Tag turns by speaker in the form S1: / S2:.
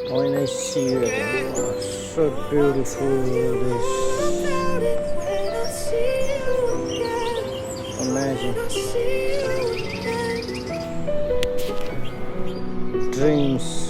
S1: when I see you again. Oh, so beautiful this. Amazing. Dreams.